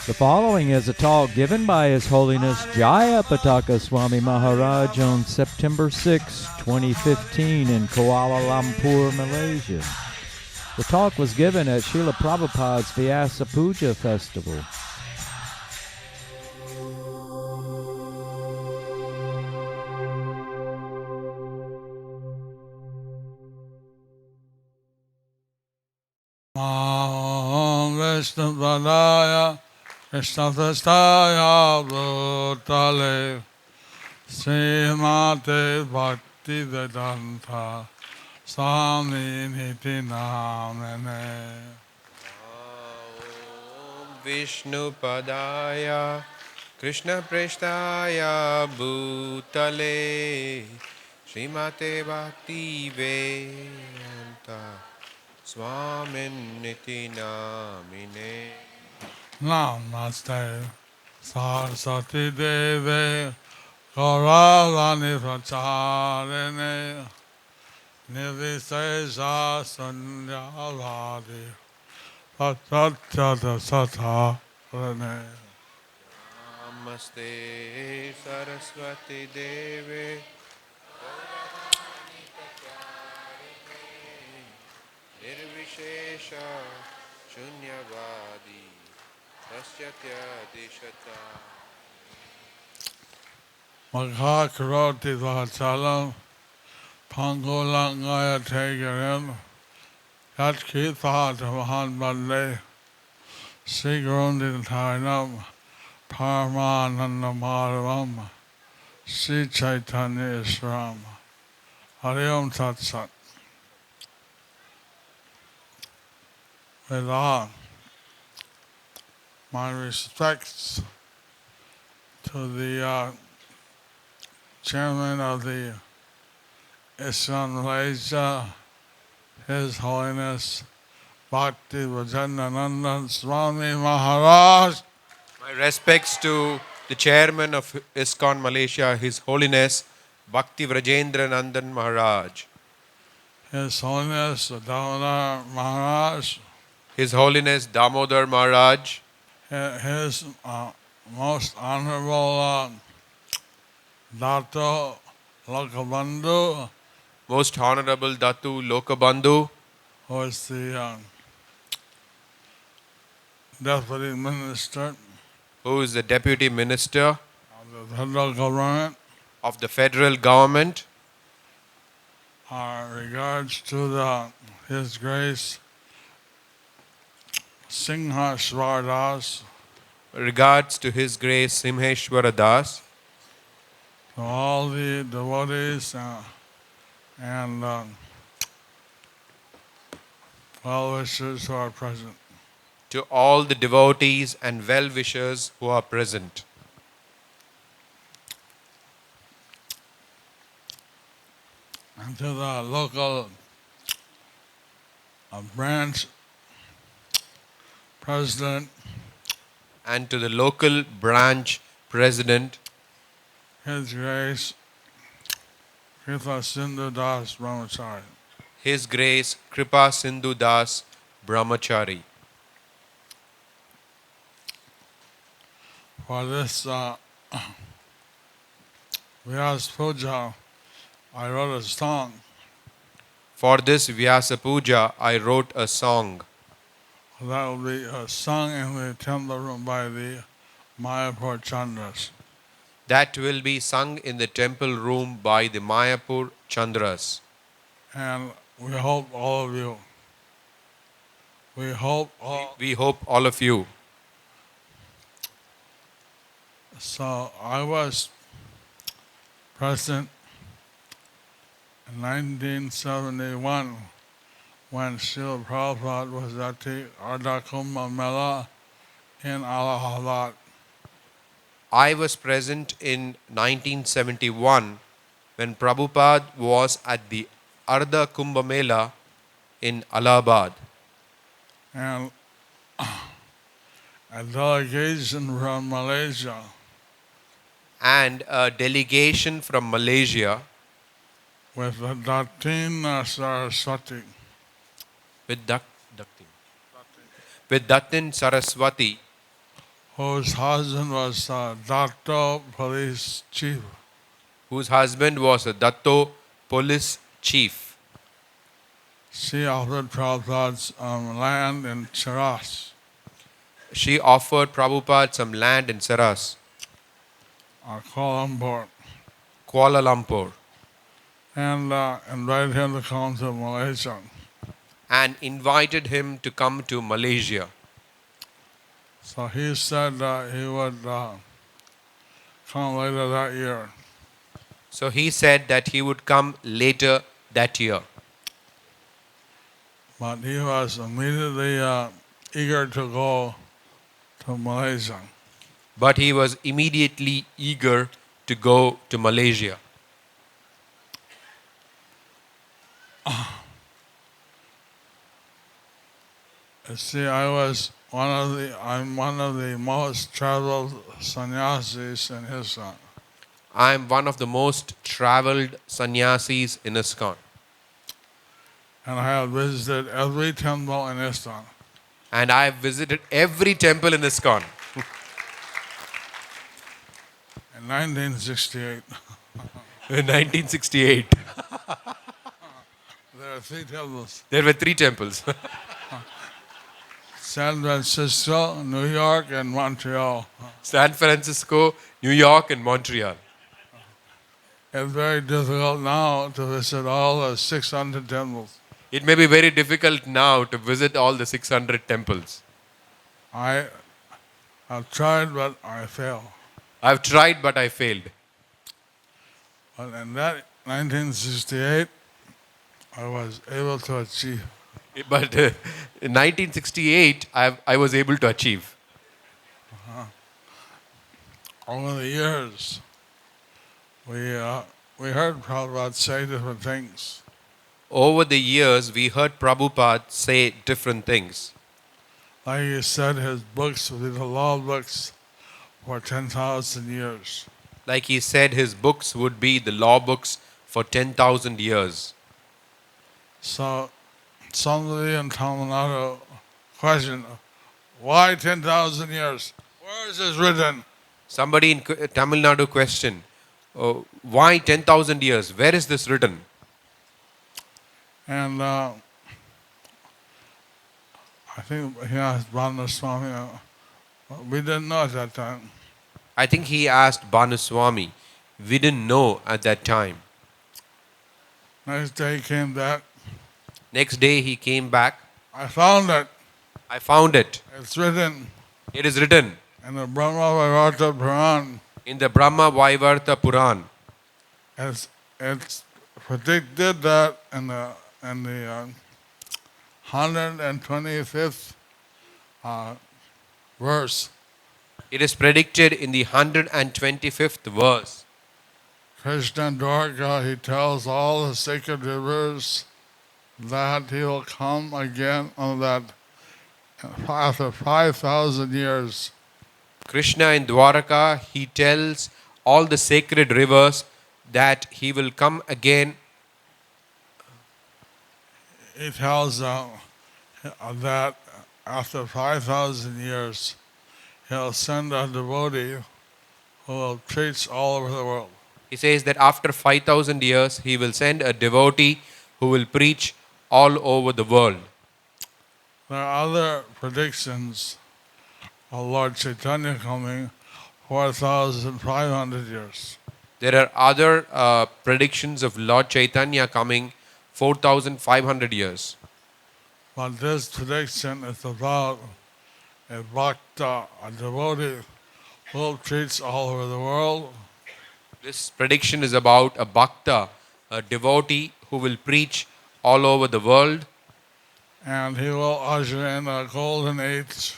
The following is a talk given by His Holiness Jayapataka Swami Maharaj on September 6, 2015 in Kuala Lumpur, Malaysia. The talk was given at Srila Prabhupada's Vyasa Puja festival. Vishnupadaya Krishnapastaya Bhutale Srimate Bhakti Vedanta Swami Niti Namane Vishnupadaya Krishna Prestaya Bhutale Srimate Bhakti Vedanta Swamin Niti Namine Namaste Saraswati Deve Gauravani Pracharine Nirvisesha Sunyavadi Patratyata Satarane Namaste Saraswati Deve Nirvishesha Shunyavadi Prasyatya Dishata Magha Karoti Vachalam Pangolangaya Tegarim Yatkitha Mahan Bande Sigrundin Tainam Paramananda Madhavam Sri Chaitanya Isram Hariom Tat Sat. With all my respects to the Chairman of the ISKCON Malaysia, His Holiness Bhakti Vajanananda Swami Maharaj. My respects to the Chairman of ISKCON Malaysia, His Holiness Bhakti Vrajendra Nandan Maharaj. His Holiness Damodar Maharaj. His Holiness Damodar Maharaj. His Most Honorable Dato Lokabandhu, Most Honorable Datu Lokabandhu, who is the Deputy Minister who is the Deputy Minister of the federal government. Regards to His Grace Simheshwar Das. Regards to His Grace Simheshwara Das. To all the devotees and well-wishers who are present. To all the devotees and well-wishers who are present. And to the local branch president. And to the local branch president. His Grace Kripa Sindhu Das Brahmachari. His Grace Kripa Sindhu Das Brahmachari. For this Vyasa Puja, I wrote a song. For this Vyasa Puja, I wrote a song. That will be sung in the temple room by the Mayapur Chandras. That will be sung in the temple room by the Mayapur Chandras. And we hope all of you. We hope all of you. So I was present in 1971 when Srila Prabhupada was at the Ardha Kumbh Mela in Allahabad. I was present in 1971 when Prabhupada was at the Ardha Kumbh Mela in Allahabad. And a delegation from Malaysia and a delegation from Malaysia with Datin Saraswati. with with Datin Saraswati, Whose husband was Dato police chief. whose husband was a Datto police chief. She offered Prabhupada's land in Charas, She offered Prabhupada some land in Saras, Kuala Lumpur, Kuala Lumpur, and invited him to come to Malaysia. and invited him to come to Malaysia. So he said he would come later that year. So he said that he would come later that year. But he was immediately eager to go to Malaysia. But he was immediately eager to go to Malaysia. You see, I'm one of the most traveled sannyasis in ISKCON. I am one of the most traveled sannyasis in ISKCON. And I have visited every temple in ISKCON. And I have visited every temple in ISKCON. In 1968, In 1968, there are three temples. there were 3 temples. San Francisco, New York, and Montreal. San Francisco, New York and Montreal. It's very difficult now to visit all the 600 temples. It may be very difficult now to visit all the 600 temples. I've tried, but I fail. I've tried but I failed. But in that 1968, I was able to achieve. But in 1968, I was able to achieve. Over the years, we heard Prabhupada say different things. Over the years, we heard Prabhupada say different things. Like he said, his books will be the law books for 10,000 years. Like he said, his books would be the law books for 10,000 years. So somebody in Tamil Nadu questioned, why 10,000 years? Where is this written? Somebody in Tamil Nadu questioned, why 10,000 years? Where is this written? And I think he asked Bhanu Swami. We didn't know at that time. I think he asked Bhanu Swami. We didn't know at that time. Next day he came back. Next day he came back. I found it. I found it. It's written It is written in the Brahma Vaivarta Puran. in the Brahma Vaivarta Puran. It's predicted that in the 125th verse, It is predicted in the 125th verse. Krishna Dwarka, he tells all the sacred rivers that he will come again on that after 5,000 years. Krishna in Dwaraka, he tells all the sacred rivers that he will come again. He tells that after 5,000 years, he'll send a devotee who will preach all over the world. He says that after 5,000 years, he will send a devotee who will preach all over the world. There are other predictions of Lord Chaitanya coming 4,500 years. There are other predictions of Lord Chaitanya coming 4,500 years. But this prediction is about a bhakta, a devotee who will preach all over the world. This prediction is about a bhakta, a devotee who will preach all over the world. And he will usher in a golden age.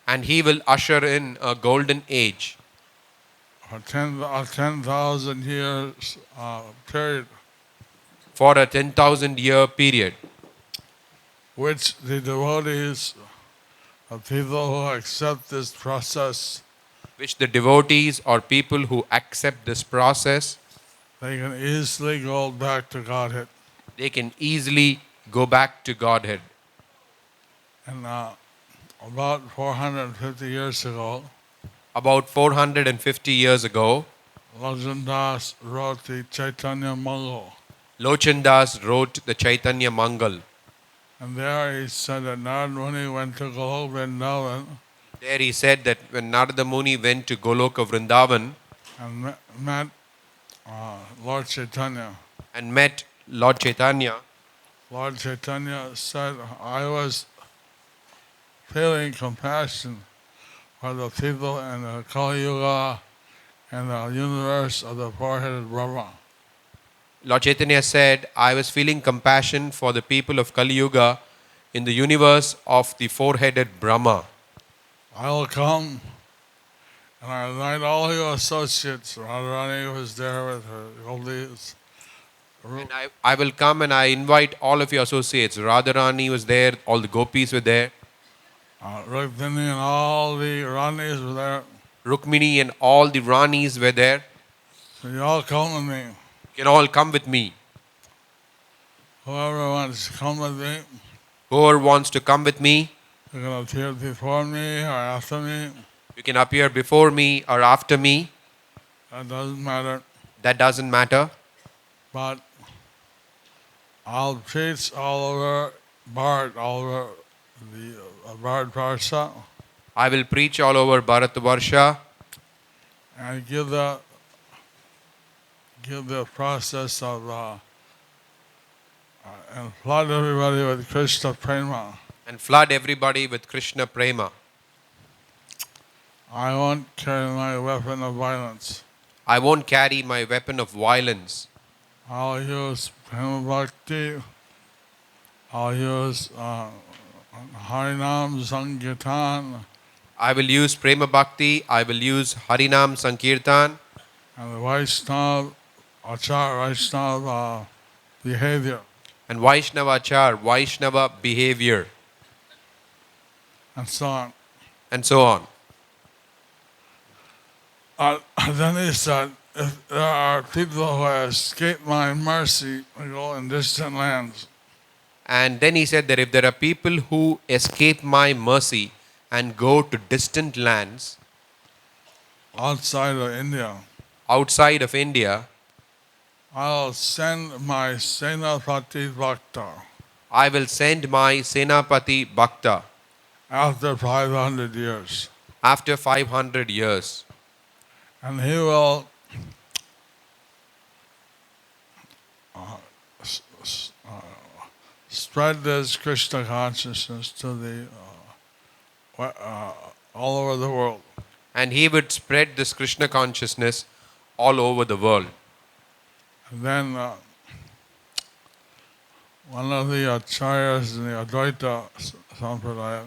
And he will usher in a golden age. A 10,000 years period, For a 10,000 year period. which the devotees, the people who accept this process, Which the devotees or people who accept this process, they can easily go back to Godhead. They can easily go back to Godhead. And about 450 years ago, About 450 years ago, Lajun Das wrote the Chaitanya Mangal. Lochandas wrote the Chaitanya Mangal. And there he said that Narad Muni went to Golok Vrindavan There he said that when Narada Muni went to Goloka Vrindavan and met Lord Chaitanya, and met Lord Chaitanya, Lord Chaitanya said, I was feeling compassion for the people in the Kali Yuga and the universe of the four-headed Brahma. Lord Chaitanya said, I was feeling compassion for the people of Kali Yuga in the universe of the four-headed Brahma. I will come and I invite all your associates. Radharani was there with her gopis. And I will come and I invite all of your associates. Radharani was there, all the gopis were there. Rukmini and all the Ranis were there. Rukmini and all the Ranis were there. So you all come with me. You can all come with me. Whoever wants to come with me, Whoever wants to come with me, you can appear before me or after me. you can appear before me or after me. That doesn't matter. That doesn't matter. But I'll preach all over Bharat, all over the Bharat Parsha, I will preach all over Bharatvarsha and give the process of and flood everybody with Krishna prema. and flood everybody with Krishna prema. I won't carry my weapon of violence. I won't carry my weapon of violence. I'll use prema bhakti. I'll use Harinam Sankirtan I will use prema bhakti. I will use Harinam Sankirtan and the Vaishnava Achar, Vaishnava behavior. and Vaishnava Achar, Vaishnava behavior, And so on. and so on. Then he said, if there are people who have escaped my mercy and go in distant lands, And then he said that if there are people who escape my mercy and go to distant lands outside of India, outside of India, I'll send my Senapati Bhakta I will send my Senapati Bhakta after 500 years. after 500 years. And he will spread this Krishna consciousness to the all over the world. And he would spread this Krishna consciousness all over the world. And then one of the acharyas in the Advaita Sampradaya,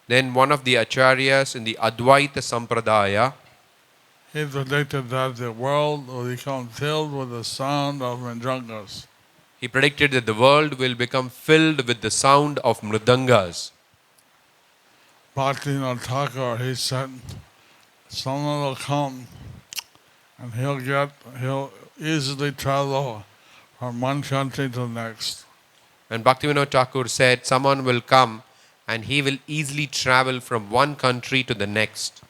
Then one of the acharyas in the Advaita Sampradaya, he predicted that the world will become filled with the sound of mridhangas. he predicted that the world will become filled with the sound of mridangas. Bhaktivinoda Thakur, he said, someone will come and he'll easily travel from one country to the next. And Bhaktivinoda Thakur said, someone will come and he will easily travel from one country to the next.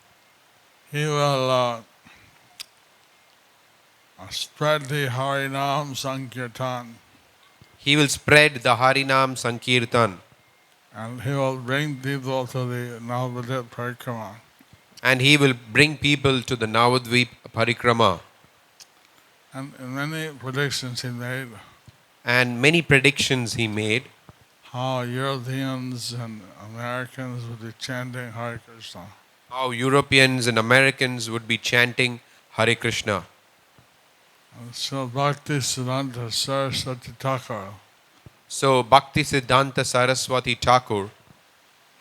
He will spread the Harinam Sankirtan, He will spread the Harinam Sankirtan and he will bring people to the Navadvip Parikrama. and he will bring people to the Navadvip Parikrama. And many predictions he made, And many predictions he made, how Europeans and Americans would be chanting Hare Krishna. how Europeans and Americans would be chanting Hare Krishna. And so Bhakti Siddhanta Saraswati Thakur, So Bhakti Siddhanta Saraswati Thakur,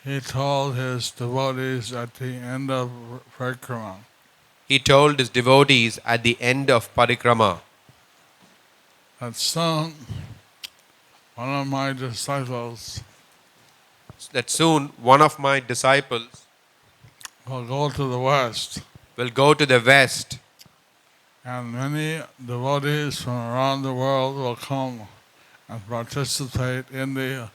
he told his devotees at the end of Parikrama, he told his devotees at the end of Parikrama that soon one of my disciples that soon one of my disciples will go to the west will go to the west and many devotees from around the world will come and participate in the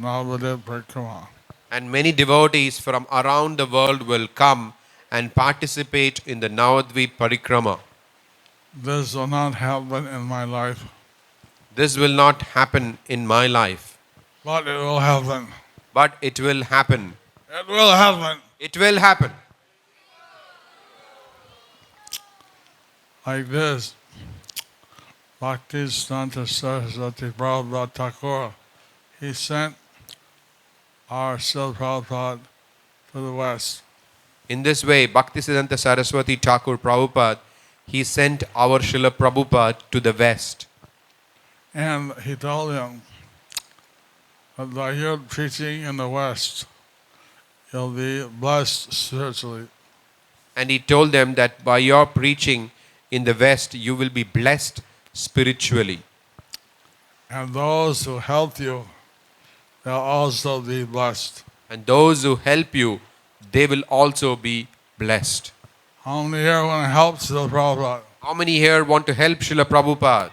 Navadip Parikrama. And many devotees from around the world will come and participate in the Navadvip Parikrama. This will not happen in my life, This will not happen in my life, but it will happen. but it will happen. It will happen. It will happen. Like this, Bhaktisiddhanta Saraswati Prabhupada Thakur, he sent our Srila Prabhupada to the West. In this way, Bhaktisiddhanta Saraswati Thakur Prabhupada, he sent our Srila Prabhupada to the West. And he told him that by your preaching in the West, you'll be blessed spiritually. And he told them that by your preaching in the West, you will be blessed spiritually. And those who help you, they'll also be blessed. And those who help you, they will also be blessed. How many here want to help Srila Prabhupada? How many here want to help Srila Prabhupada?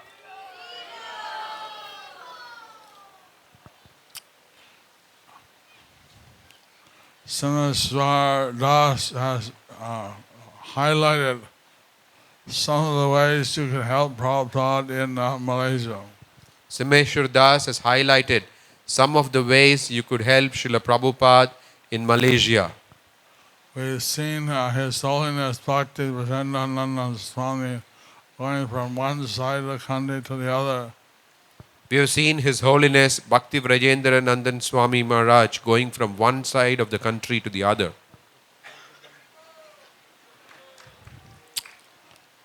Sineswar Das has highlighted some of the ways you can help Prabhupada in Malaysia. Simeshwar Das has highlighted some of the ways you could help Srila Prabhupada in Malaysia. We've seen His Holiness Bhakti Virendraనంద Swami going from one side of the country to the other. We have seen His Holiness Bhakti Vrajendra Nandan Swami Maharaj going from one side of the country to the other.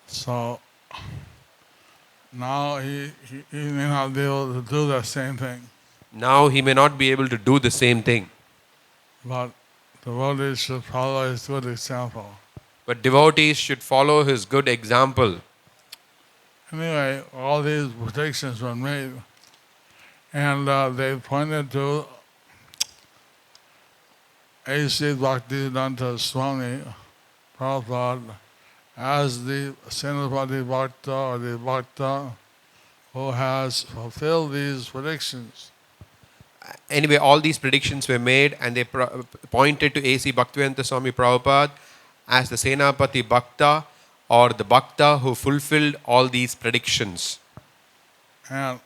So now he may not be able to do the same thing, Now he may not be able to do the same thing, but devotees should follow his good example. but devotees should follow his good example. Anyway, all these predictions were made, and they pointed to H.H. Bhaktisiddhanta Swami Prabhupada as the Senapati Bhakta or the Bhakta who has fulfilled these predictions. Anyway, all these predictions were made and they pointed to A.C. Bhaktivedanta Swami Prabhupada as the Senapati Bhakta or the Bhakta who fulfilled all these predictions. And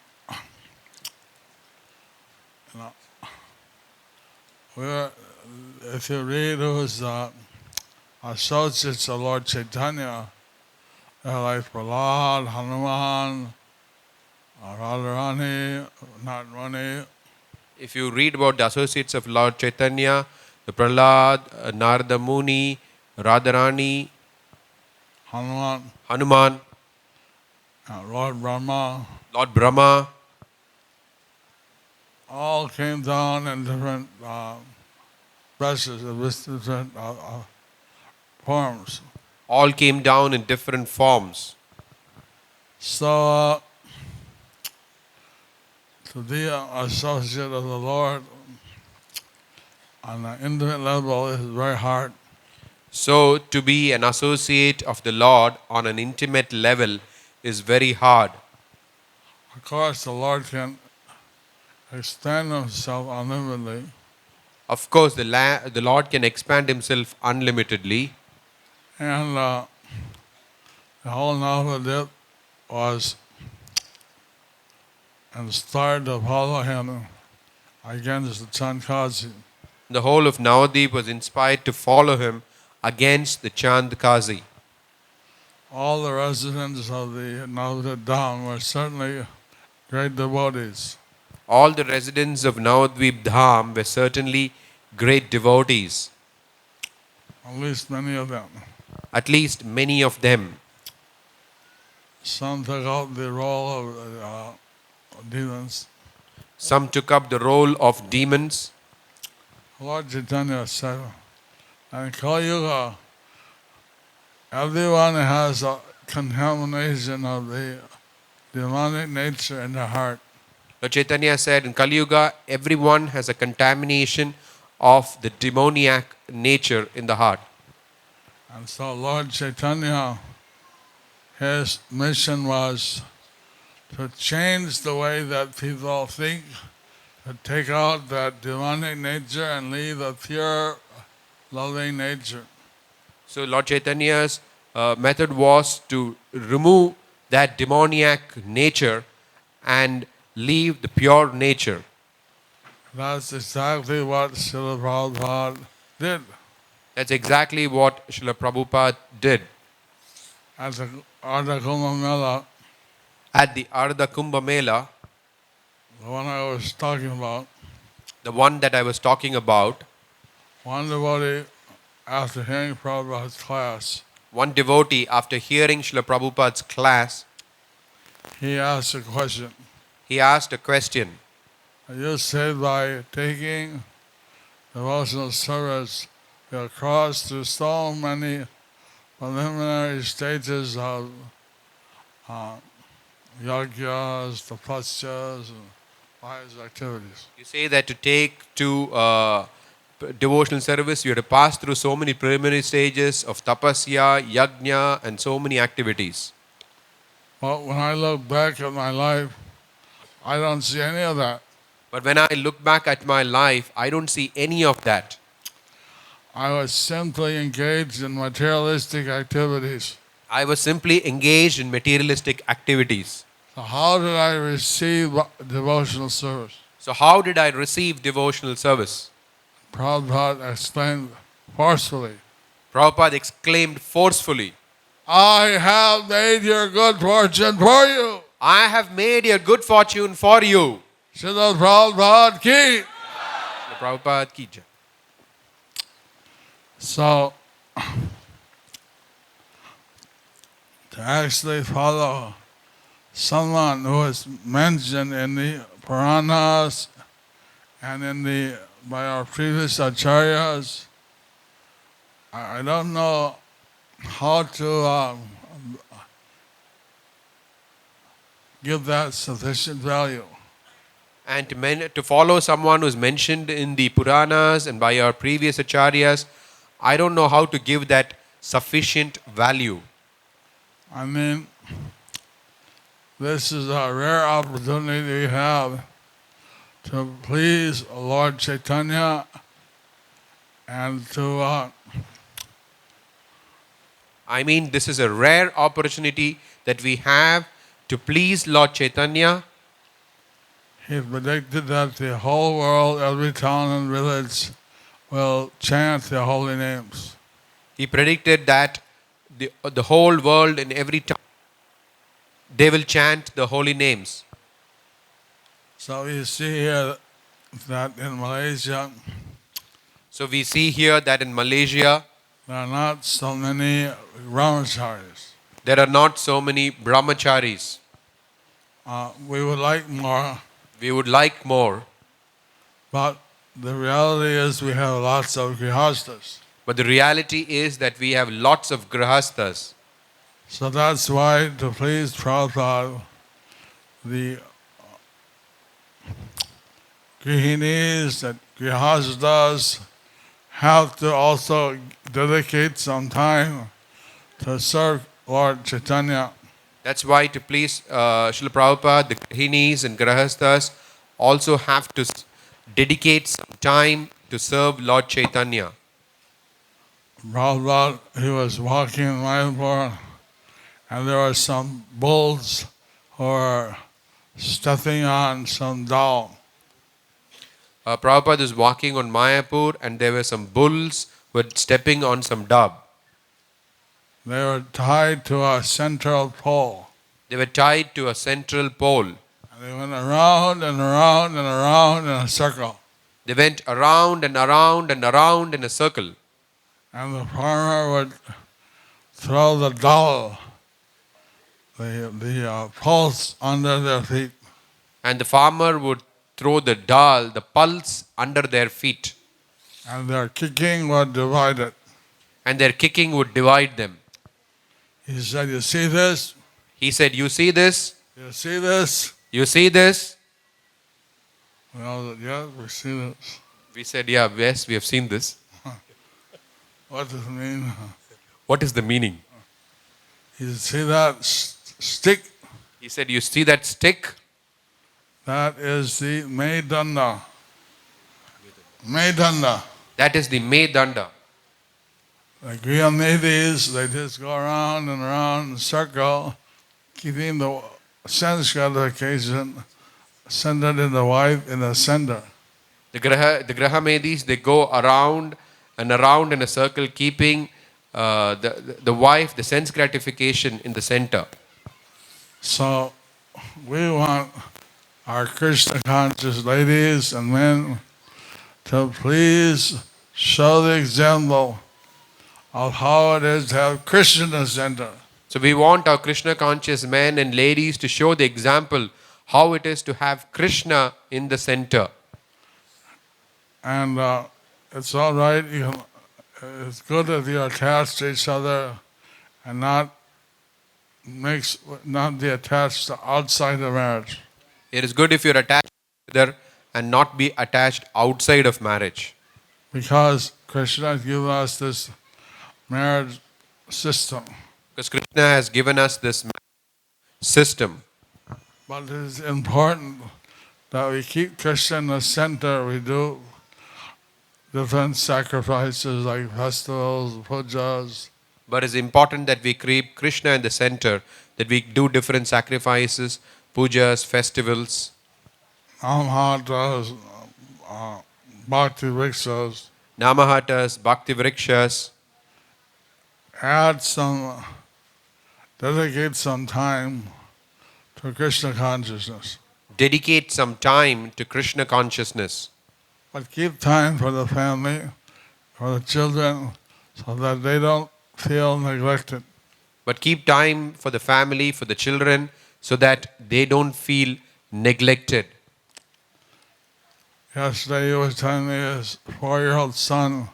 you know, if you read who's associates of Lord Chaitanya, they're like Prahlad, Hanuman, Radharani, Narmani. If you read about the associates of Lord Chaitanya, the Prahlad, Narada Muni, Radharani, Hanuman, Lord Brahma, Lord Brahma, all came down in different dresses, different forms. all came down in different forms. So, to be an associate of the Lord on an intimate level is very hard. So, to be an associate of the Lord on an intimate level is very hard. Of course, the Lord can extend himself unlimitedly, Of course, the Lord can expand himself unlimitedly, and the whole Navadip was inspired to follow him against the Chandkazi. the whole of Navadip was inspired to follow him against the Chandkazi. All the residents of the Navadip Dham were certainly great devotees. All the residents of Navadvip Dham were certainly great devotees, At least many of them. at least many of them. Some took up the role of demons. Some took up the role of demons. Lord Chaitanya said, in Kali Yuga, everyone has a contamination of the demonic nature in their heart. Lord Chaitanya said, in Kali Yuga, everyone has a contamination of the demoniac nature in the heart. And so Lord Chaitanya his mission was to change the way that people think, to take out that demonic nature and leave a pure, loving nature. So Lord Chaitanya's method was to remove that demoniac nature and leave the pure nature. That's exactly what Srila Prabhupada did That's exactly what Srila Prabhupada did at the Ardha Kumbh Mela, at the Ardha Kumbh Mela, the one I was talking about. the one that I was talking about. One devotee, after hearing Prabhupada's class, One devotee, after hearing Srila Prabhupada's class, he asked a question. he asked a question. You said by taking devotional service, you'll cross through so many preliminary stages of yagyas, tapasyas, and pious activities. You say that to take to devotional service, you have to pass through so many preliminary stages of tapasya, yajna, and so many activities. But when I look back at my life, I don't see any of that. But when I look back at my life, I don't see any of that. I was simply engaged in materialistic activities. I was simply engaged in materialistic activities. So how did I receive devotional service? So how did I receive devotional service? Prabhupada explained forcefully, Prabhupada exclaimed forcefully, I have made your good fortune for you. I have made your good fortune for you. Srila Prabhupada ki. Prabhupada ki jai. So, to actually follow someone who is mentioned in the Puranas and by our previous acharyas, I don't know how to give that sufficient value. And to follow someone who is mentioned in the Puranas and by our previous acharyas, I don't know how to give that sufficient value. I mean, this is a rare opportunity we have to please Lord Chaitanya and to I mean, this is a rare opportunity that we have to please Lord Chaitanya. He predicted that the whole world, every town and village will chant the holy names. He predicted that the whole world in every town, they will chant the holy names. So we see here that in Malaysia, So we see here that in Malaysia, there are not so many brahmacharis. there are not so many brahmacharis. We would like more, We would like more, but the reality is we have lots of grihastas. but the reality is that we have lots of grihasthas. So that's why, to please Prabhupada, the grihinis, that grihastas, have to also dedicate some time to serve Lord Chaitanya. That's why to please Srila Prabhupada, the grihinis and grihasthas also have to dedicate some time to serve Lord Chaitanya. Prabhupada, he was walking in Mayapur, and there were some bulls who were stepping on some dal. Prabhupada is walking on Mayapur and there were some bulls who were stepping on some dub. They were tied to a central pole. They were tied to a central pole. And they went around and around and around in a circle. They went around and around and around in a circle. And the farmer would throw the dal, the pulse under their feet. And the farmer would throw the dal, the pulse, under their feet. And their kicking would divide it. And their kicking would divide them. He said, you see this? He said, you see this? You see this? You see this? We all said, yes, we see this. We said, yeah, yes, we have seen this. What does it mean? What is the meaning? You see that stick? He said, you see that stick? That is the Medanda. Medanda. That is the Medanda. The Griyamadis, they just go around and around in a circle, keeping the sense gratification centered in the wife in the center. The Grahamedis, they go around and around in a circle, keeping the wife, the sense gratification in the center. So we want our Krishna conscious ladies and men to please show the example of how it is to have Krishna in the center. So we want our Krishna conscious men and ladies to show the example how it is to have Krishna in the center. And it's all right. It's good if you're attached to each other and not be attached to outside the marriage. It is good if you're attached together and not be attached outside of marriage. Because Krishna has given us this marriage system. Because Krishna has given us this system. But it is important that we keep Krishna in the center. We do different sacrifices like festivals, pujas. But it's important that we keep Krishna in the center, that we do different sacrifices, pujas, festivals, Namahatas, bhakti vrikshas. namahatas, bhakti vrikshas. Dedicate some time to Krishna consciousness. Dedicate some time to Krishna consciousness. But keep time for the family, for the children, so that they don't feel neglected. But keep time for the family, for the children, so that they don't feel neglected. Yesterday he was telling me his 4-year-old son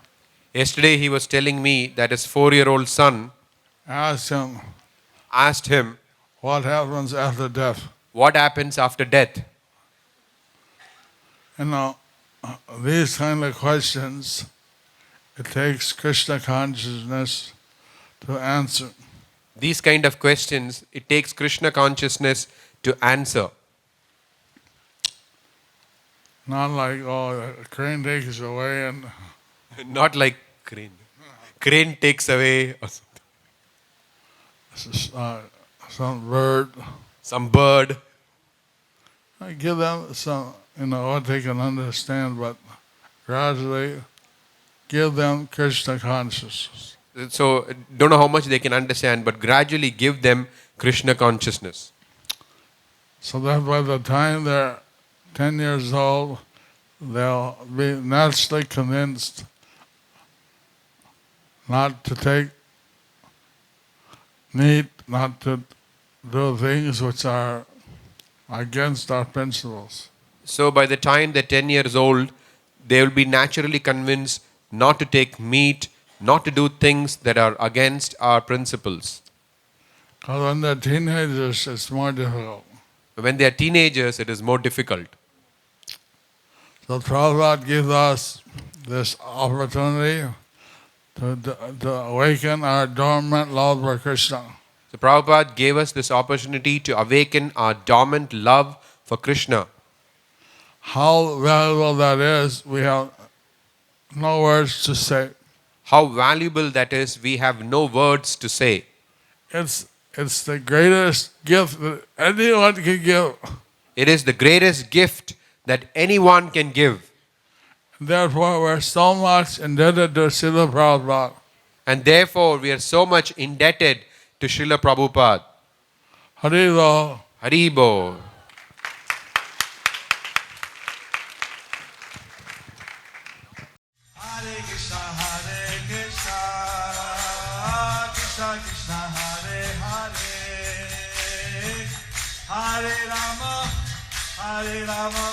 Yesterday he was telling me that his 4-year-old son asked him, what happens after death. what happens after death? You know, these kind of questions, it takes Krishna consciousness to answer. These kind of questions, it takes Krishna consciousness to answer. Not like, the crane takes away and Not like crane. Crane takes away or some bird. some bird. I give them some, what they can understand, but gradually give them Krishna consciousness. So, don't know how much they can understand, but gradually give them Krishna consciousness. So that by the time they're 10 years old, they'll be naturally convinced not to take meat, not to do things which are against our principles. So, by the time they're 10 years old, they will be naturally convinced not to take meat, not to do things that are against our principles. Because when they're teenagers, it's more difficult. When they are teenagers, it is more difficult. So Prabhupada gives us this opportunity to awaken our dormant love for Krishna. So Prabhupada gave us this opportunity to awaken our dormant love for Krishna. How valuable that is, we have no words to say. How valuable that is, we have no words to say. It's the greatest gift that anyone can give. It is the greatest gift that anyone can give. Therefore, we're so much indebted to Srila Prabhupada. And therefore, we are so much indebted to Srila Prabhupada. Haribo. Haribo. Hare Krishna, Krishna Krishna, Hare Hare, Hare Rama, Rama